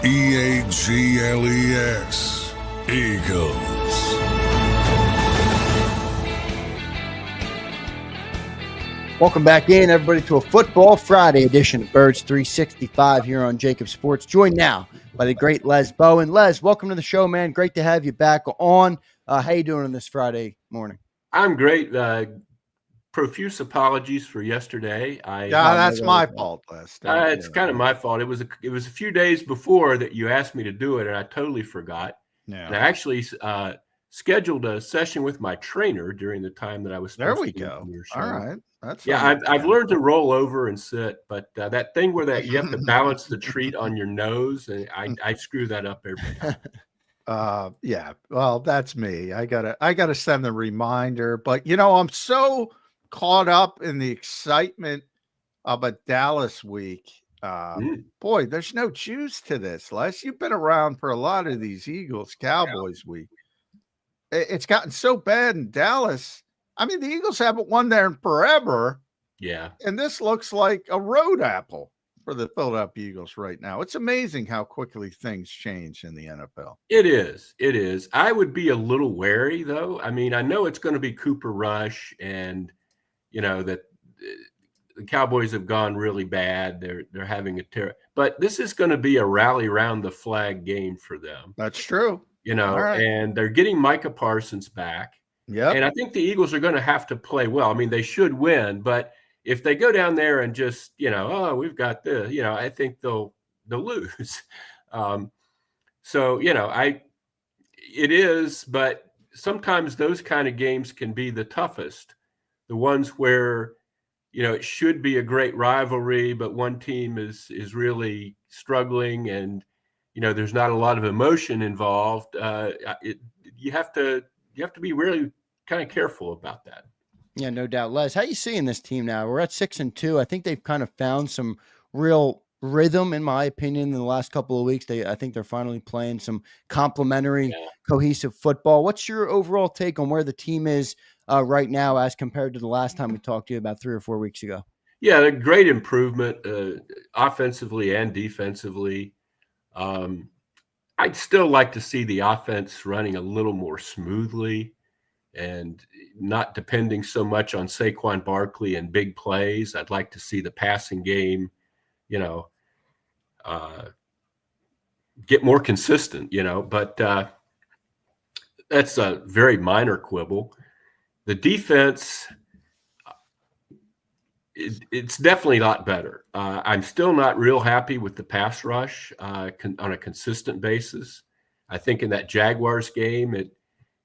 EAGLES. Eagles. Welcome back in, everybody, to a Football Friday edition of Birds 365 here on JAKIB Sports. Joined now by the great Les Bowen. Les, welcome to the show, man. Great to have you back on. How you doing on this Friday morning? I'm great. Profuse apologies for yesterday. That's my fault, Les. It's kind of my fault. It was a few days before that you asked me to do it, and I totally forgot. Yeah. And I actually scheduled a session with my trainer during the time that I was supposed There we to go. Your show. All right. I've learned to roll over and sit, but that thing where you have to balance the treat on your nose, and I screw that up every time. Yeah. Well, that's me. I gotta send a reminder, but I'm so caught up in the excitement of a Dallas week. Boy, there's no juice to this, Les. You've been around for a lot of these Eagles Cowboys week. It's gotten so bad in Dallas. I mean, the Eagles haven't won there in forever. Yeah. And this looks like a road apple for the Philadelphia Eagles right now. It's amazing how quickly things change in the NFL. It is. It is. I would be a little wary, though. I mean, I know it's going to be Cooper Rush, and that the Cowboys have gone really bad. They're having a terror, but this is going to be a rally around the flag game for them. That's true. Right. And they're getting Micah Parsons back. Yeah. And I think the Eagles are going to have to play well. I mean, they should win, but if they go down there and just, we've got this, I think they'll lose. It is, but sometimes those kind of games can be the toughest. The ones where, it should be a great rivalry, but one team is really struggling and, there's not a lot of emotion involved. You have to be really kind of careful about that. Yeah, no doubt. Les, how you seeing this team now? We're at 6-2. I think they've kind of found some real rhythm, in my opinion, in the last couple of weeks. I think they're finally playing some complementary, cohesive football. What's your overall take on where the team is right now as compared to the last time we talked to you about 3 or 4 weeks ago? Yeah, a great improvement offensively and defensively. I'd still like to see the offense running a little more smoothly and not depending so much on Saquon Barkley and big plays. I'd like to see the passing game, get more consistent, but that's a very minor quibble. The defense, it's definitely a lot better. I'm still not real happy with the pass rush on a consistent basis. I think in that Jaguars game,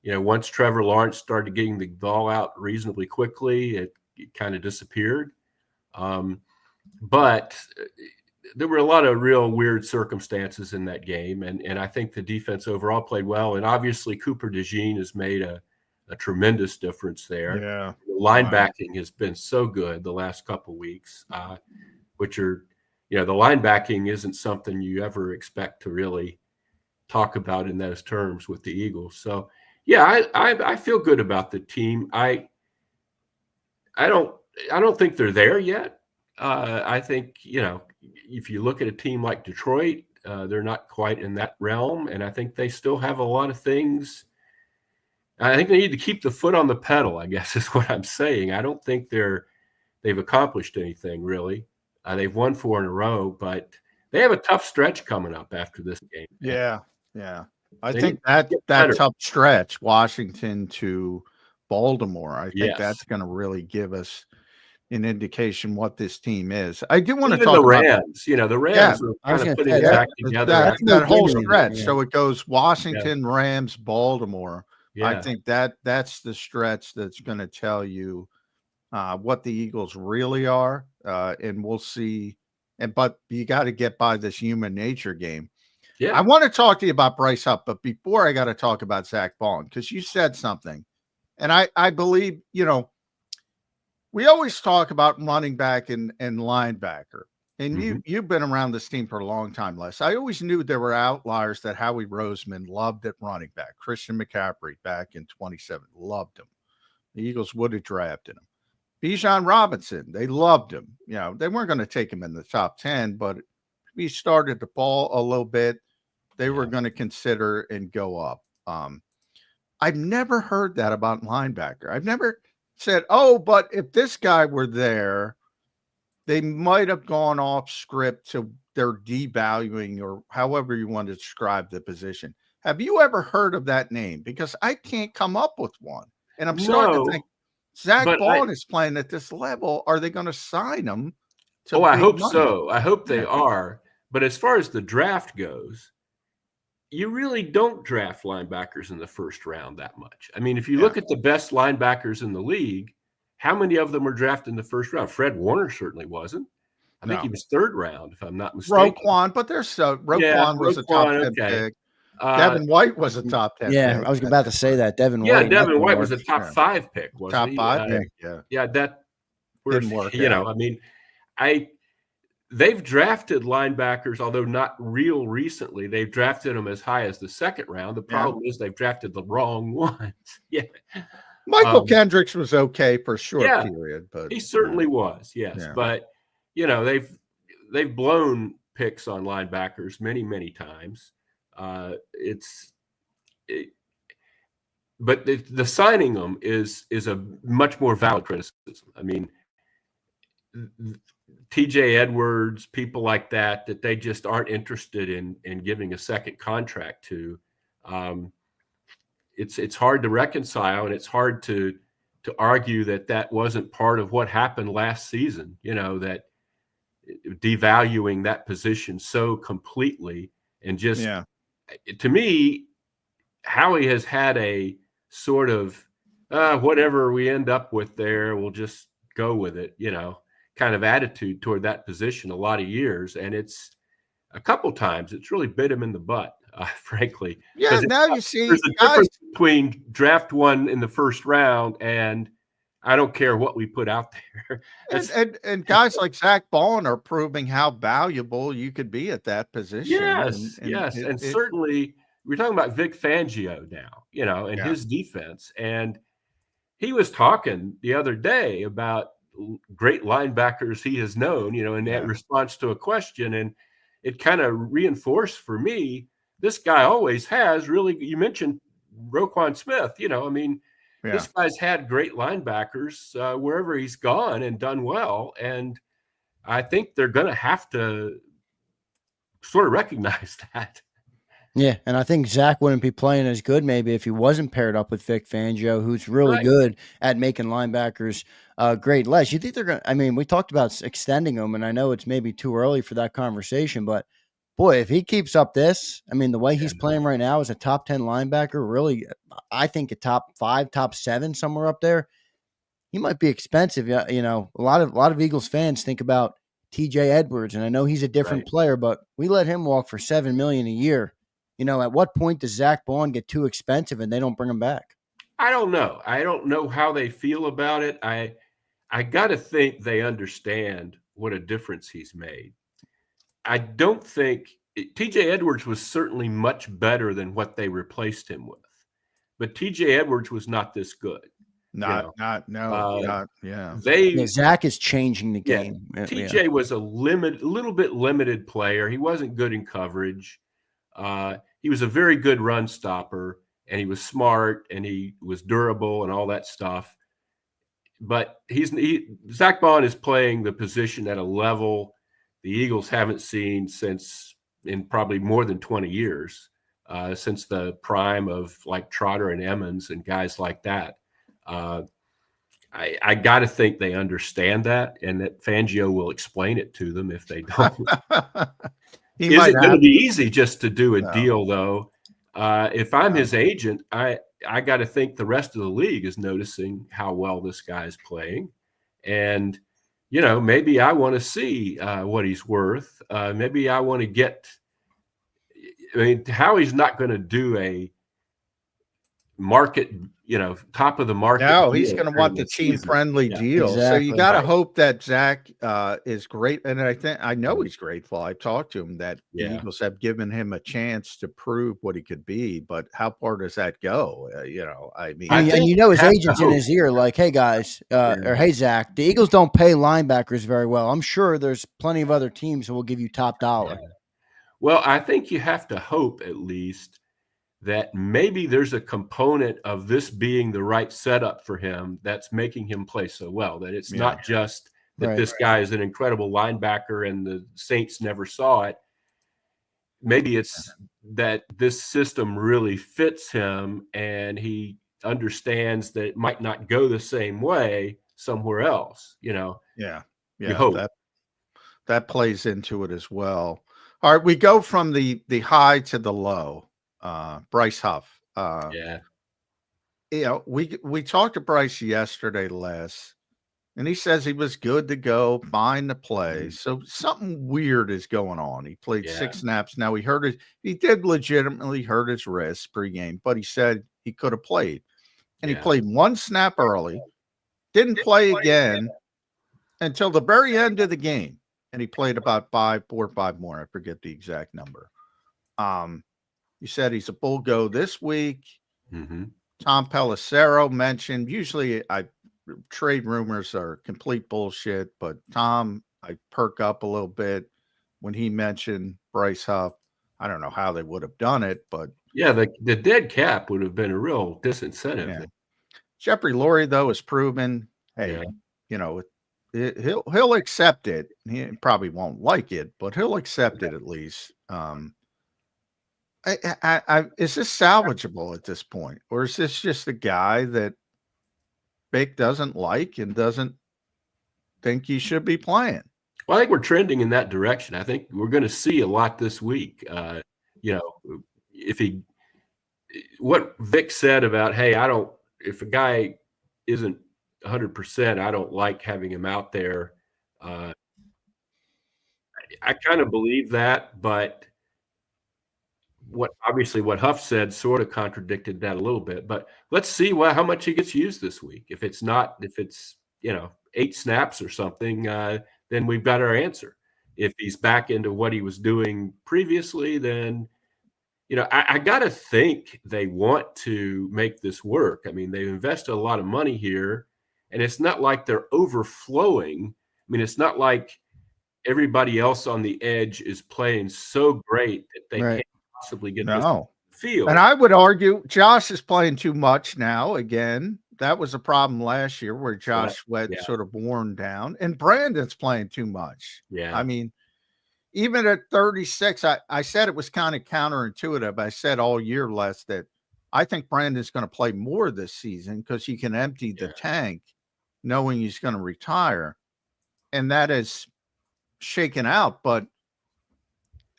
once Trevor Lawrence started getting the ball out reasonably quickly, it kind of disappeared. But there were a lot of real weird circumstances in that game, and I think the defense overall played well. And obviously, Cooper DeJean has made a tremendous difference there. Yeah. The linebacking has been so good the last couple of weeks, which are, the linebacking isn't something you ever expect to really talk about in those terms with the Eagles. So, yeah, I feel good about the team. I don't think they're there yet. I think, if you look at a team like Detroit, they're not quite in that realm, and I think they still have a lot of things. I think they need to keep the foot on the pedal, I guess is what I'm saying. I don't think they've accomplished anything really. They've won 4 in a row, but they have a tough stretch coming up after this game. Yeah. I think that tough stretch, Washington to Baltimore, I think that's going to really give us an indication what this team is. I do want to talk about the Rams. The Rams are kind of putting it back together. That whole stretch. Yeah. So it goes Washington, Rams, Baltimore. Yeah. I think that's the stretch that's going to tell you what the Eagles really are, and we'll see. But you got to get by this human nature game. Yeah, I want to talk to you about Bryce Huff, but before I got to talk about Zach Bowen, because you said something, and I believe we always talk about running back and linebacker, and you've been around this team for a long time, Les. I always knew there were outliers that Howie Roseman loved at running back. Christian McCaffrey back in 27 loved him. The Eagles would have drafted him. Bijan Robinson, they loved him. They weren't going to take him in the top 10, but he started the ball a little bit. they were going to consider and go up. I've never heard that about linebacker. I've never said, oh, but if this guy were there, they might have gone off script to their devaluing or however you want to describe the position. Have you ever heard of that name? Because I can't come up with one. And I'm starting to think Zach Bowen is playing at this level. Are they going to sign him? I hope so. I hope they are. But as far as the draft goes, you really don't draft linebackers in the first round that much. I mean, if you look at the best linebackers in the league, how many of them were drafted in the first round? Fred Warner certainly wasn't. I think he was third round, if I'm not mistaken. Roquan, but Roquan was a top 10 pick. Devin White was a top 10 pick. I was about to say that. Devin White. Devin White was a top 5 pick, wasn't he? Top 5 pick, that didn't work. I mean, they've drafted linebackers, although not real recently. They've drafted them as high as the second round. The problem is they've drafted the wrong ones. Michael Kendricks was okay for a short period, but he certainly was. Yes. Yeah. But they've blown picks on linebackers many times. But the signing them is a much more valid criticism. I mean, TJ Edwards, people like that they just aren't interested in giving a second contract to. It's hard to reconcile, and it's hard to argue that wasn't part of what happened last season. That devaluing that position so completely, and just to me, Howie has had a sort of whatever we end up with there, we'll just go with it, kind of attitude toward that position a lot of years. And it's a couple times it's really bit him in the butt, frankly. Yeah, now you see there's a difference between draft one in the first round and I don't care what we put out there. And guys like Zach Bowen are proving how valuable you could be at that position. Yes, and certainly we're talking about Vic Fangio now, and his defense. And he was talking the other day about great linebackers he has known, in that response to a question. And it kind of reinforced for me, this guy always has really, you mentioned Roquan Smith, this guy's had great linebackers wherever he's gone and done well. And I think they're going to have to sort of recognize that. Yeah, and I think Zach wouldn't be playing as good maybe if he wasn't paired up with Vic Fangio, who's really good at making linebackers great. Les, you think they're going to – I mean, we talked about extending him, and I know it's maybe too early for that conversation, but, boy, if he keeps up this, I mean, the way he's playing right now as a top 10 linebacker, really, I think a top 5, top 7, somewhere up there, he might be expensive. A lot of Eagles fans think about TJ Edwards, and I know he's a different player, but we let him walk for $7 million a year. At what point does Zach Bowen get too expensive and they don't bring him back? I don't know. I don't know how they feel about it. I got to think they understand what a difference he's made. I don't think TJ Edwards was certainly much better than what they replaced him with, but TJ Edwards was not this good. Zach is changing the game. TJ was a little bit limited player. He wasn't good in coverage. He was a very good run stopper, and he was smart, and he was durable and all that stuff. But Zach Bowen is playing the position at a level the Eagles haven't seen since in probably more than 20 years, since the prime of like Trotter and Emmons and guys like that. I got to think they understand that, and that Fangio will explain it to them if they don't. Is it going to be easy just to do a deal, though? If I'm his agent, I got to think the rest of the league is noticing how well this guy's playing. And, maybe I want to see what he's worth. Maybe I want to get – Howie's not going to do a market – top of the market. No, he's going to want the team-friendly deal. Exactly. So you got to hope that Zach is great. And I know he's grateful. I talked to him that the Eagles have given him a chance to prove what he could be. But how far does that go? His agent's in his ear like, hey, guys, or hey, Zach, the Eagles don't pay linebackers very well. I'm sure there's plenty of other teams who will give you top dollar. Yeah. Well, I think you have to hope at least that maybe there's a component of this being the right setup for him that's making him play so well, that it's not just that this guy is an incredible linebacker and the Saints never saw it. Maybe it's that this system really fits him and he understands that it might not go the same way somewhere else, you know? Yeah. You hope. That plays into it as well. All right, we go from the high to the low. Bryce Huff. You know, we talked to Bryce yesterday, Les, and he says he was good to go, fine to play. So something weird is going on. He played 6 snaps. Now he did legitimately hurt his wrist pregame, but he said he could have played. And he played 1 snap early, didn't play again until the very end of the game. And he played about 4 or 5 more. I forget the exact number. You said he's a full go this week. Tom Pelissero mentioned, usually trade rumors are complete bullshit, but Tom, I perk up a little bit when he mentioned Bryce Huff. I don't know how they would have done it, but the dead cap would have been a real disincentive. Jeffrey Lurie, though, has proven, hey, you know, he'll accept it. He probably won't like it, but he'll accept it at least. Is this salvageable at this point, or is this just a guy that Bake doesn't like and doesn't think he should be playing? Well, I think we're trending in that direction. I think we're going to see a lot this week. You know, what Vic said about, hey, if a guy isn't 100%, I don't like having him out there. I kind of believe that, but what Huff said sort of contradicted that a little bit. But let's see how much he gets used this week. If it's 8 snaps or something, then we've got our answer. If he's back into what he was doing previously, then I got to think they want to make this work. I mean, they've invested a lot of money here, and it's not like they're overflowing. I mean, it's not like everybody else on the edge is playing so great that they can't possibly get this field. And I would argue Josh is playing too much now. Again, that was a problem last year where Josh Sweat sort of worn down, and Brandon's playing too much. I mean, even at 36, I said it was kind of counterintuitive. I said all year, Les, that I think Brandon's going to play more this season because he can empty the tank knowing he's going to retire. And that is shaken out. But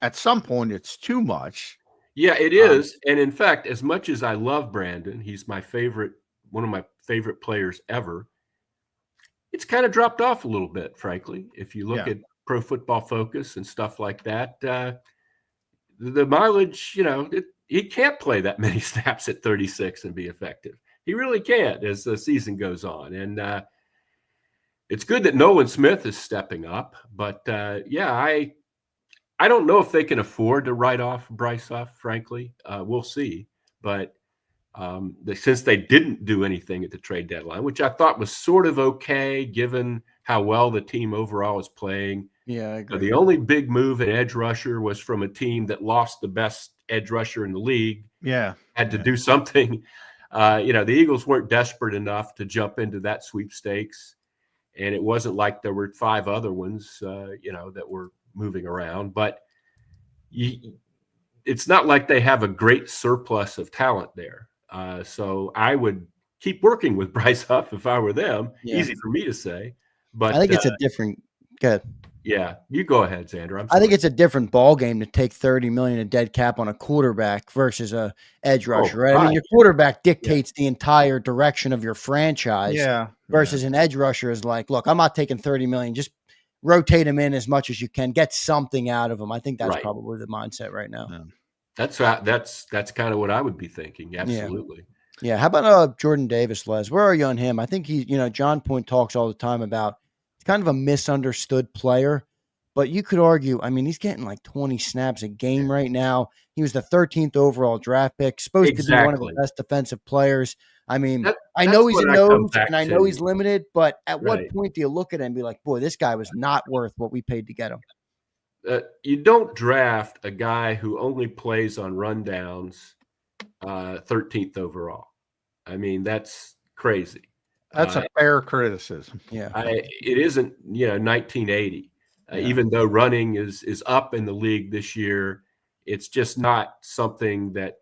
at some point, it's too much. Yeah, it is. And in fact, as much as I love Brandon, he's one of my favorite players ever. It's kind of dropped off a little bit, frankly. If you look at Pro Football Focus and stuff like that, the mileage, he can't play that many snaps at 36 and be effective. He really can't as the season goes on. And it's good that Nolan Smith is stepping up. But, I don't know if they can afford to write off Bryce Huff, frankly. We'll see. But since they didn't do anything at the trade deadline, which I thought was sort of okay given how well the team overall is playing. Yeah, I agree. The only big move at edge rusher was from a team that lost the best edge rusher in the league. Had to do something. The Eagles weren't desperate enough to jump into that sweepstakes. And it wasn't like there were 5 other ones, that were moving around. But it's not like they have a great surplus of talent there. So I would keep working with Bryce Huff if I were them. Easy for me to say. But I think it's a different – good. Yeah, you go ahead, Zander. I think it's a different ball game to take $30 million of dead cap on a quarterback versus a edge rusher, right? I mean, your quarterback dictates the entire direction of your franchise. Versus an edge rusher is like, look, I'm not taking $30 million. Just rotate him in as much as you can. Get something out of him. I think that's probably the mindset right now. That's kind of what I would be thinking. Absolutely. Yeah. How about Jordan Davis, Les? Where are you on him? I think John Point talks all the time about he's kind of a misunderstood player, but you could argue, I mean, he's getting like 20 snaps a game right now. He was the 13th overall draft pick, supposed to be one of the best defensive players. I mean, I know he's a nose and I know he's limited, but at what point do you look at him and be like, boy, this guy was not worth what we paid to get him? You don't draft a guy who only plays on rundowns 13th overall. I mean, that's crazy. That's a fair criticism. Yeah. It isn't, 1980. Even though running is up in the league this year, it's just not something that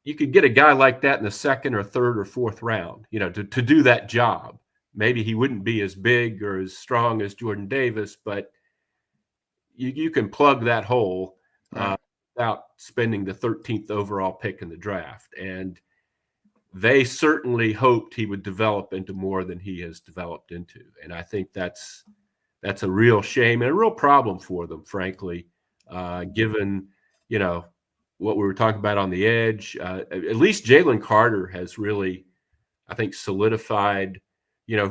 you could get a guy like that in the second or third or fourth round, to do that job. Maybe he wouldn't be as big or as strong as Jordan Davis, but you can plug that hole without spending the 13th overall pick in the draft. And they certainly hoped he would develop into more than he has developed into. And I think that's a real shame and a real problem for them, frankly, given, what we were talking about on the edge. At least Jalen Carter has really, I think, solidified.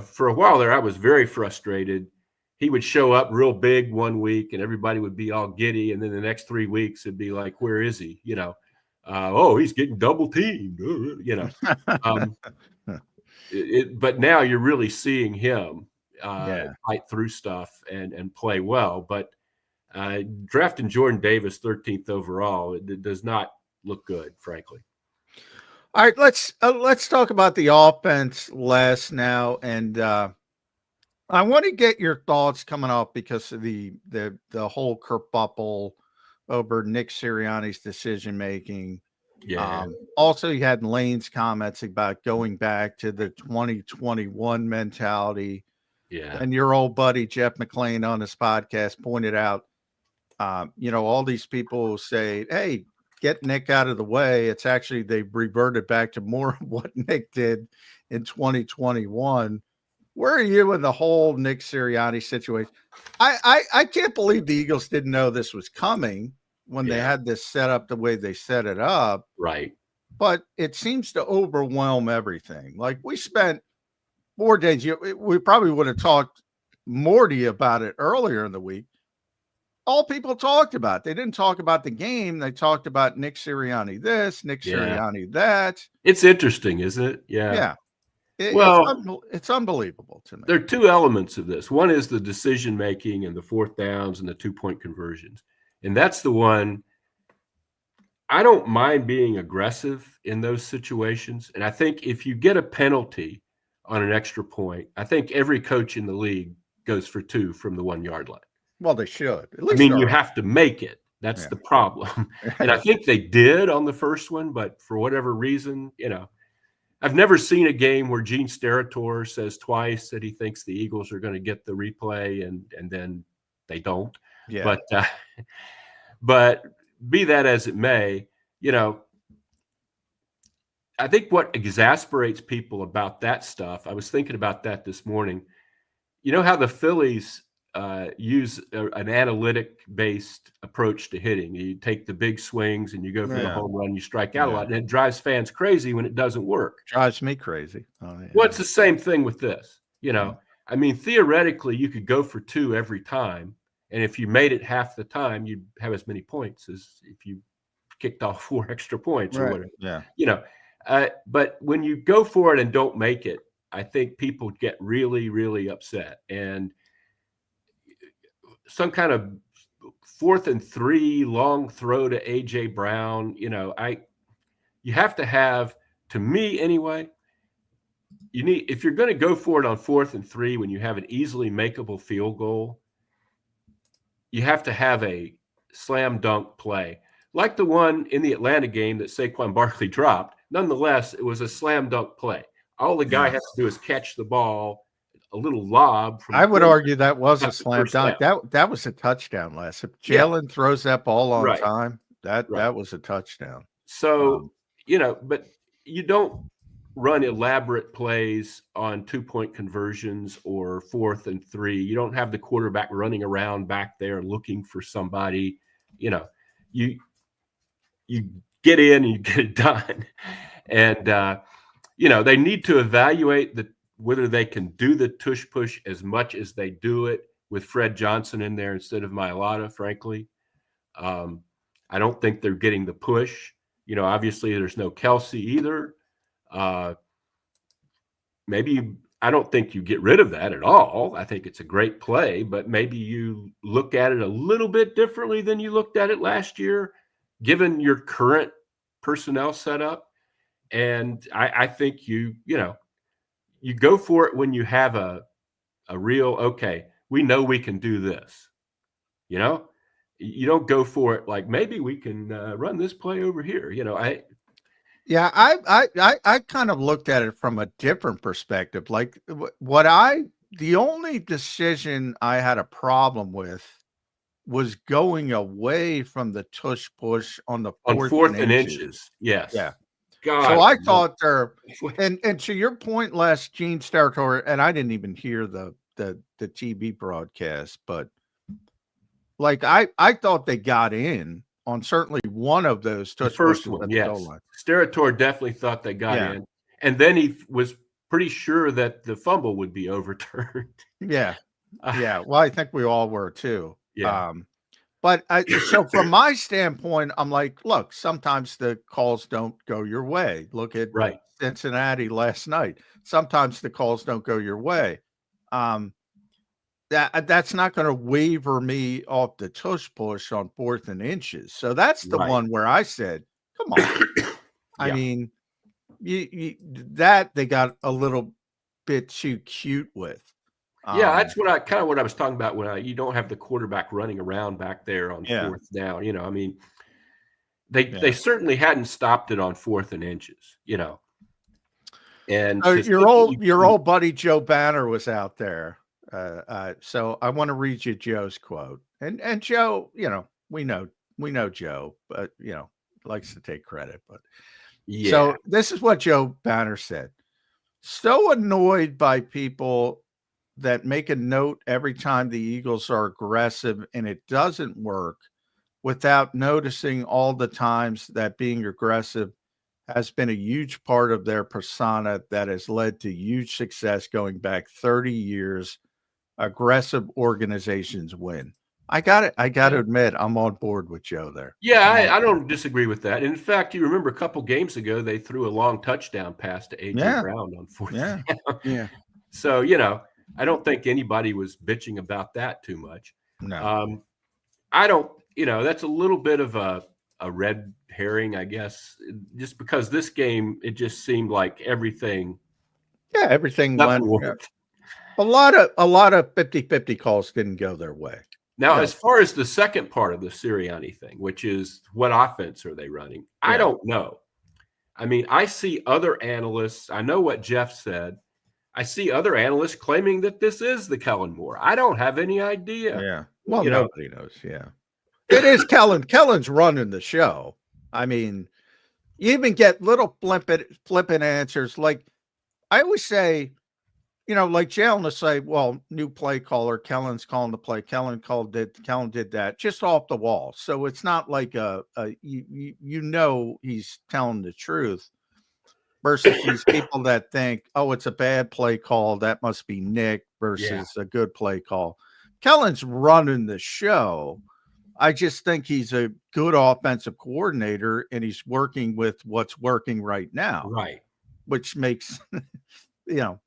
For a while there, I was very frustrated. He would show up real big one week and everybody would be all giddy. And then the next 3 weeks it'd be like, where is he? He's getting double teamed, but now you're really seeing him fight through stuff and play well. But drafting Jordan Davis 13th overall, it does not look good, frankly. All right, let's talk about the offense less now, and I want to get your thoughts coming up because of the whole kerfuffle over Nick Sirianni's decision making. Yeah. Also, you had Lane's comments about going back to the 2021 mentality. Yeah. And your old buddy Jeff McClain on his podcast pointed out, all these people say, hey, get Nick out of the way. It's actually they've reverted back to more of what Nick did in 2021. Where are you in the whole Nick Sirianni situation? I can't believe the Eagles didn't know this was coming when they had this set up the way they set it up. Right. But it seems to overwhelm everything. Like we spent 4 days. We probably would have talked more to you about it earlier in the week. All people talked about. They didn't talk about the game. They talked about Nick Sirianni this, Nick Sirianni that. It's interesting, isn't it? Yeah. It's unbelievable to me. There are two elements of this. One is the decision making and the fourth downs and the 2-point conversions. And that's the one I don't mind being aggressive in those situations. And I think if you get a penalty on an extra point, I think every coach in the league goes for 2 from the 1 yard line. Well, they should. At least you have to make it. That's the problem. And I think they did on the first one, but for whatever reason, I've never seen a game where Gene Steratore says twice that he thinks the Eagles are going to get the replay and then they don't. Yeah. But be that as it may, I think what exasperates people about that stuff, I was thinking about that this morning. You know how the Phillies use an analytic-based approach to hitting. You take the big swings and you go for the home run, you strike out a lot, and it drives fans crazy when it doesn't work. Drives me crazy. Well, it's the same thing with this. I mean, theoretically, you could go for 2 every time, and if you made it half the time, you'd have as many points as if you kicked off 4 extra points or whatever. Yeah. But when you go for it and don't make it, I think people get really, really upset. And some kind of 4th and 3 long throw to A.J. Brown, you have to have, to me anyway, if you're going to go for it on 4th and 3 when you have an easily makeable field goal, you have to have a slam dunk play. Like the one in the Atlanta game that Saquon Barkley dropped. Nonetheless, it was a slam dunk play. All the guy has to do is catch the ball, a little lob. I would argue that was a slam dunk. That was a touchdown last. If Jaylen throws that ball on time, that was a touchdown. So, but you don't run elaborate plays on 2-point conversions or 4th and 3. You don't have the quarterback running around back there looking for somebody. You get in and you get it done. And, they need to evaluate whether they can do the tush push as much as they do it with Fred Johnson in there instead of Mailata, frankly. I don't think they're getting the push. Obviously there's no Kelsey either. Maybe I don't think you get rid of that at all. I think it's a great play, but maybe you look at it a little bit differently than you looked at it last year, given your current personnel setup. And I think you go for it when you have a real, okay, we know we can do this. You don't go for it like, maybe we can run this play over here. I kind of looked at it from a different perspective. Like the only decision I had a problem with was going away from the tush push on the fourth and inches. Yes. Yeah. God. So I thought and to your point, last Gene's territory, and I didn't even hear the TV broadcast, but like I thought they got in on certainly one of those touch the first pushes one. at the Yes, goal line. Sterator definitely thought they got in, and then he was pretty sure that the fumble would be overturned. Yeah. Well, I think we all were too. Yeah. But so from my standpoint, I'm like, look, sometimes the calls don't go your way. Look at Cincinnati last night. Sometimes the calls don't go your way. That's not going to waver me off the tush push on 4th and inches. So that's the one where I said, come on. I mean, that they got a little bit too cute with. That's what I was talking about when you don't have the quarterback running around back there on 4th down. I mean, they certainly hadn't stopped it on 4th and inches. And your old buddy Joe Banner was out there. So I want to read you Joe's quote. And Joe, we know Joe, but likes to take credit. But so this is what Joe Banner said. So annoyed by people that make a note every time the Eagles are aggressive and it doesn't work, without noticing all the times that being aggressive has been a huge part of their persona that has led to huge success going back 30 years. Aggressive organizations win. I got it. I got to admit, I'm on board with Joe there. Yeah, I don't disagree with that. In fact, you remember a couple games ago, they threw a long touchdown pass to A.J. Brown on 4th down. Yeah. So, I don't think anybody was bitching about that too much. No. I don't, that's a little bit of a red herring, I guess, just because this game, it just seemed like everything. Yeah, everything went. A lot of 50-50 calls didn't go their way. Now, as far as the second part of the Sirianni thing, which is what offense are they running? I don't know. I mean, I see other analysts. I know what Jeff said. I see other analysts claiming that this is the Kellen Moore. I don't have any idea. Yeah. Well, nobody knows. Yeah. It is Kellen. Kellen's running the show. I mean, you even get little flippant answers. Like I always say, like Jaylen will say, well, new play caller, Kellen's calling the play. Kellen did that just off the wall. So it's not like he's telling the truth. Versus these people that think, oh, it's a bad play call. That must be Nick versus a good play call. Kellen's running the show. I just think he's a good offensive coordinator and he's working with what's working right now. Right. Which makes, to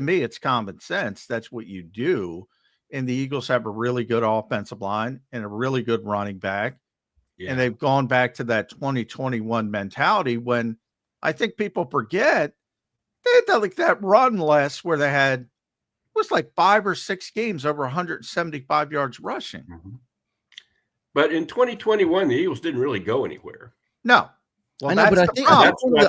me, it's common sense. That's what you do. And the Eagles have a really good offensive line and a really good running back. Yeah. And they've gone back to that 2021 mentality when I think people forget they had that run last where they had was like 5 or 6 games over 175 yards rushing. Mm-hmm. But in 2021, the Eagles didn't really go anywhere. No. Well, I know, but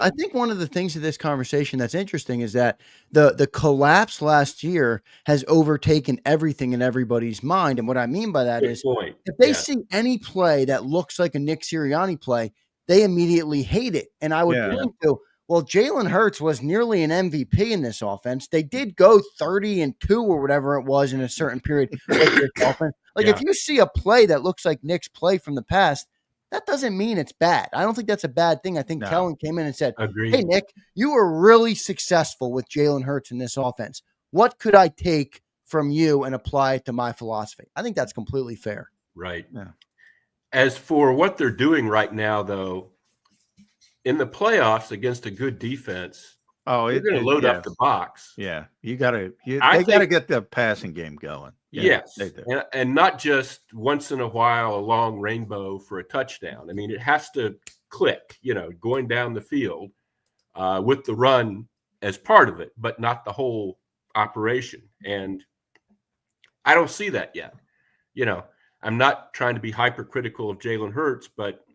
I think one of the things of this conversation that's interesting is that the collapse last year has overtaken everything in everybody's mind. And what I mean by that is if they see any play that looks like a Nick Sirianni play, they immediately hate it. And I would point to, well, Jaylen Herz was nearly an MVP in this offense. They did go 30-2 or whatever it was in a certain period with this offense. If you see a play that looks like Nick's play from the past, that doesn't mean it's bad. I don't think that's a bad thing. I think Kellen came in and said, hey, Nick, you were really successful with Jaylen Herz in this offense. What could I take from you and apply it to my philosophy? I think that's completely fair. Right. Yeah. As for what they're doing right now, though, in the playoffs against a good defense, Oh, they're going to load up the box. Yeah, they got to get the passing game going. Yeah, yes, and not just once in a while a long rainbow for a touchdown. I mean, it has to click. Going down the field with the run as part of it, but not the whole operation. And I don't see that yet. I'm not trying to be hypercritical of Jaylen Herz, but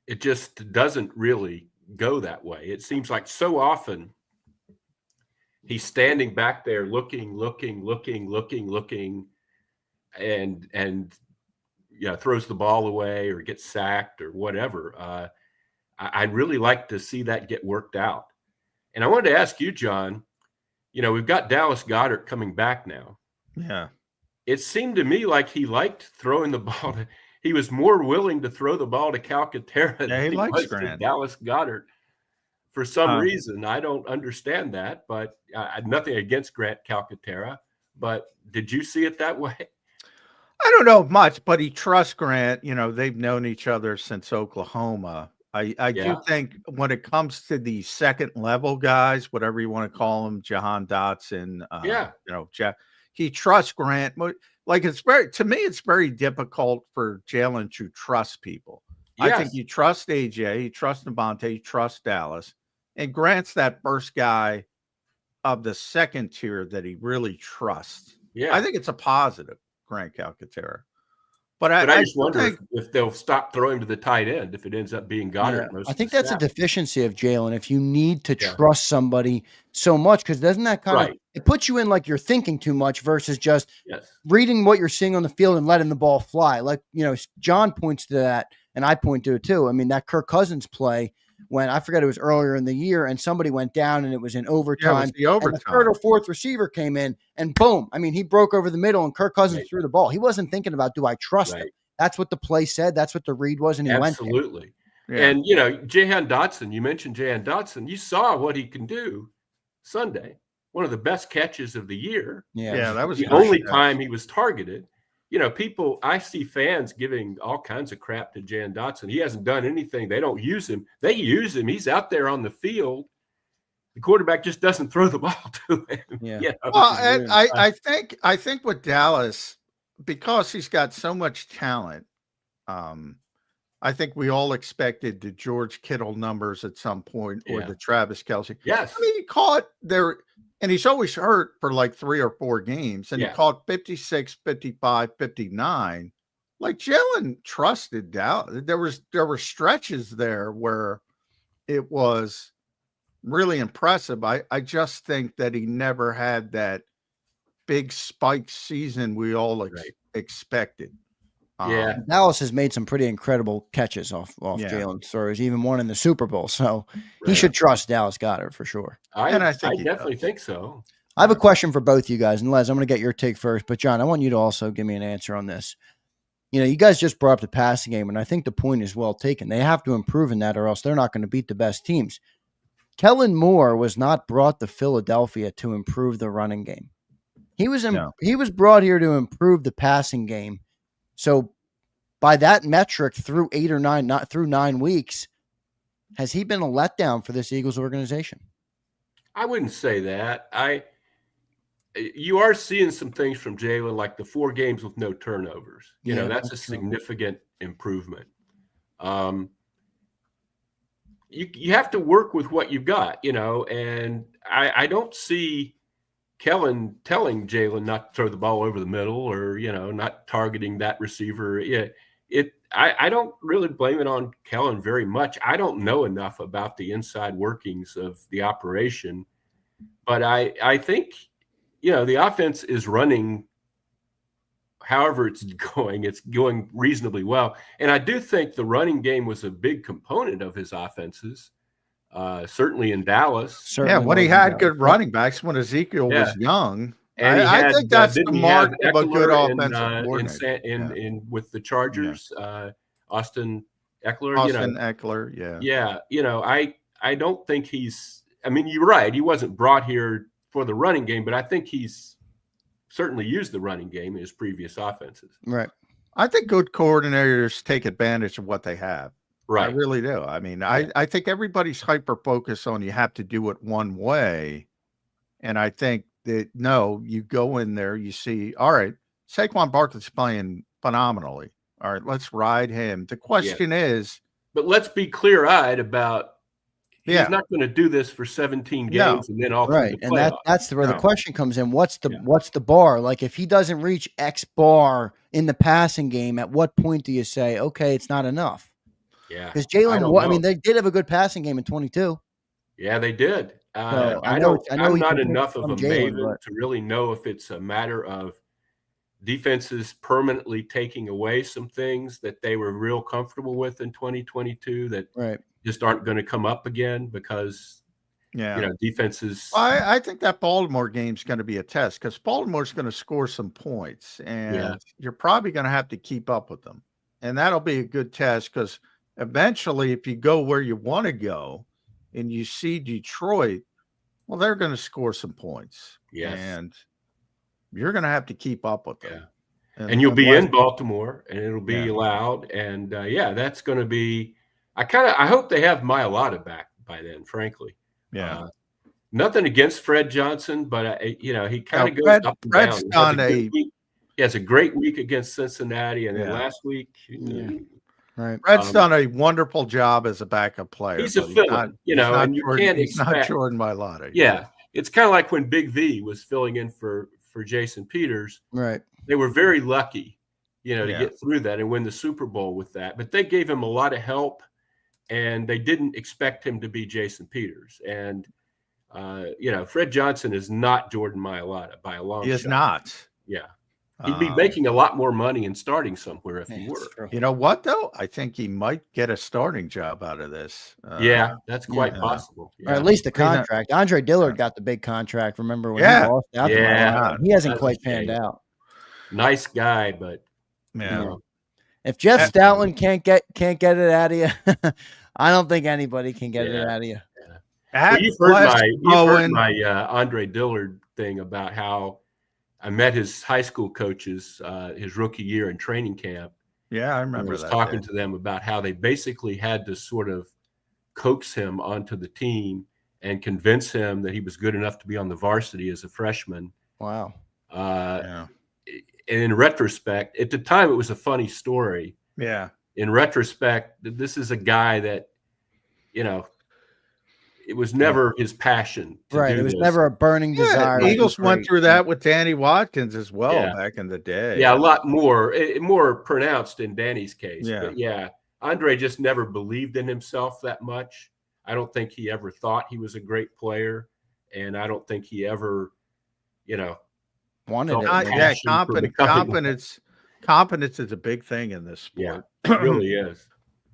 it just doesn't really go that way. It seems like so often he's standing back there looking, and throws the ball away or gets sacked or whatever. I'd really like to see that get worked out. And I wanted to ask you, John, we've got Dallas Goedert coming back now. Yeah. It seemed to me like he liked throwing the ball. He was more willing to throw the ball to Calcaterra than he was to Dallas Goedert. For some reason, I don't understand that, but nothing against Grant Calcaterra. But did you see it that way? I don't know much, but he trusts Grant. They've known each other since Oklahoma. I do think when it comes to the second level guys, whatever you want to call them, Jahan Dotson, Jeff, he trusts Grant. Like it's very difficult for Jaylen to trust people. Yes. I think you trust AJ, you trust Devontae, you trust Dallas, and Grant's that first guy of the second tier that he really trusts. Yeah, I think it's a positive, Grant Calcaterra. But I just wonder if they'll stop throwing to the tight end if it ends up being Goddard. I think that's a deficiency of Jaylen. If you need to trust somebody so much, because doesn't that kind of it puts you in like you're thinking too much versus just reading what you're seeing on the field and letting the ball fly. Like John points to that, and I point to it too. I mean that Kirk Cousins play when I forget it was earlier in the year, and somebody went down and it was in overtime. Yeah, it was the overtime. And the third or fourth receiver came in, and boom! I mean, he broke over the middle, and Kirk Cousins threw the ball. He wasn't thinking about, do I trust him? That's what the play said. That's what the read was, and he went there. Absolutely. Yeah. And Jahan Dotson. You mentioned Jahan Dotson. You saw what he can do Sunday. One of the best catches of the year. Yeah, that was the only time he was targeted. I see fans giving all kinds of crap to Jahan Dotson. He hasn't done anything. They don't use him. They use him. He's out there on the field. The quarterback just doesn't throw the ball to him. Yeah. Well, and I think with Dallas, because he's got so much talent, I think we all expected the George Kittle numbers at some point or the Travis Kelce. Yes. I mean, he caught there. And he's always hurt for like 3 or 4 games. And he caught 56, 55, 59. Like Jaylen trusted Dallas. There were stretches there where it was really impressive. I just think that he never had that big spike season we all expected. Dallas has made some pretty incredible catches off Jaylen's throws, even one in the Super Bowl. So he should trust Dallas Goedert for sure. I definitely think so. I have a question for both you guys. And Les, I'm going to get your take first. But John, I want you to also give me an answer on this. You guys just brought up the passing game, and I think the point is well taken. They have to improve in that or else they're not going to beat the best teams. Kellen Moore was not brought to Philadelphia to improve the running game. He was brought here to improve the passing game. So by that metric, through 8 or 9, not through 9 weeks, has he been a letdown for this Eagles organization? I wouldn't say that. You are seeing some things from Jaylen, like the 4 games with no turnovers. That's a significant improvement. You have to work with what you've got, and I don't see Kellen telling Jaylen not to throw the ball over the middle or, not targeting that receiver. I don't really blame it on Kellen very much. I don't know enough about the inside workings of the operation, but I think, the offense is running however it's going reasonably well. And I do think the running game was a big component of his offenses. Certainly in Dallas. When he had good running backs when Ezekiel was young. And I think that's the mark of a good offensive coordinator. With the Chargers, Austin Eckler. Eckler, I don't think he's – I mean, you're right. He wasn't brought here for the running game, but I think he's certainly used the running game in his previous offenses. Right. I think good coordinators take advantage of what they have. Right. I really do. I mean, I think everybody's hyper focused on you have to do it one way. And I think that, no, you go in there, you see, all right, Saquon Barkley's playing phenomenally. All right, let's ride him. The question is, but let's be clear-eyed about he's not going to do this for 17 games and then all through the playoffs. And that's where the question comes in. What's the bar? Like, if he doesn't reach X bar in the passing game, at what point do you say, okay, it's not enough? Yeah, because Jaylen, I mean, they did have a good passing game in 22. Yeah, they did. So I'm not enough of a maven to really know if it's a matter of defenses permanently taking away some things that they were real comfortable with in 2022 that just aren't going to come up again because defenses. I think that Baltimore game's going to be a test because Baltimore's going to score some points, and you're probably going to have to keep up with them, and that'll be a good test because eventually, if you go where you want to go, and you see Detroit, well, they're going to score some points, and you're going to have to keep up with them. And you'll be in Baltimore, and it'll be loud, and that's going to be. I hope they have Mailata back by then. Frankly, nothing against Fred Johnson, but he kind of goes up and Fred's down. He has a great week against Cincinnati, and then last week. Right. Fred's done a wonderful job as a backup player. He's a fill-in, and you can't expect. He's not Jordan Mailata. Yeah, it's kind of like when Big V was filling in for Jason Peters. Right. They were very lucky, to get through that and win the Super Bowl with that. But they gave him a lot of help, and they didn't expect him to be Jason Peters. And Fred Johnson is not Jordan Mailata by a long shot. He is not. Yeah. He'd be making a lot more money and starting somewhere if he were. You know what, though? I think he might get a starting job out of this. That's quite possible. Or at least the contract. Andre Dillard got the big contract. Remember when he lost out? He hasn't quite panned out. Nice guy, but if Jeff Stoutland can't get it out of you, I don't think anybody can get it out of you. Well, you've heard my Andre Dillard thing about how I met his high school coaches his rookie year in training camp. Yeah, I remember that. I was talking to them about how they basically had to sort of coax him onto the team and convince him that he was good enough to be on the varsity as a freshman. Wow. And in retrospect, at the time, it was a funny story. Yeah. In retrospect, this is a guy that, it was never his passion. It was never a burning desire. The Eagles went through that with Danny Watkins as well back in the day. Yeah, a lot more pronounced in Danny's case. But Andre just never believed in himself that much. I don't think he ever thought he was a great player, and I don't think he ever, wanted it. Confidence is a big thing in this sport. Yeah, it really is.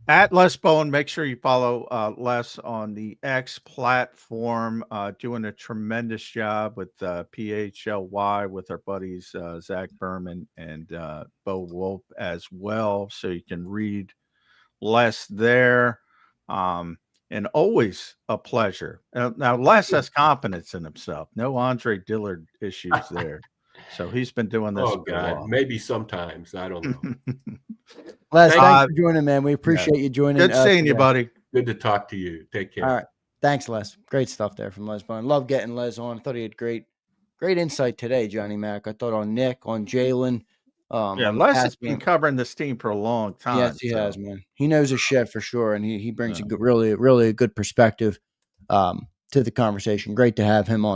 At Les Bowen, make sure you follow Les on the X platform, doing a tremendous job with PHLY with our buddies Zach Berman and Bo Wolf as well. So you can read Les there. And always a pleasure. Now, Les has confidence in himself. No Andre Dillard issues there. So he's been doing this. Oh, God. Maybe sometimes. I don't know. Les, thanks for joining, man. We appreciate you joining. Good seeing you, buddy. Good to talk to you. Take care. All right. Thanks, Les. Great stuff there from Les Bowen. Love getting Les on. I thought he had great insight today, Johnny Mac. I thought on Nick, on Jaylen. Les has been covering this team for a long time. Yes, he has, man. He knows his shit for sure, and he brings a good, really a good perspective to the conversation. Great to have him on.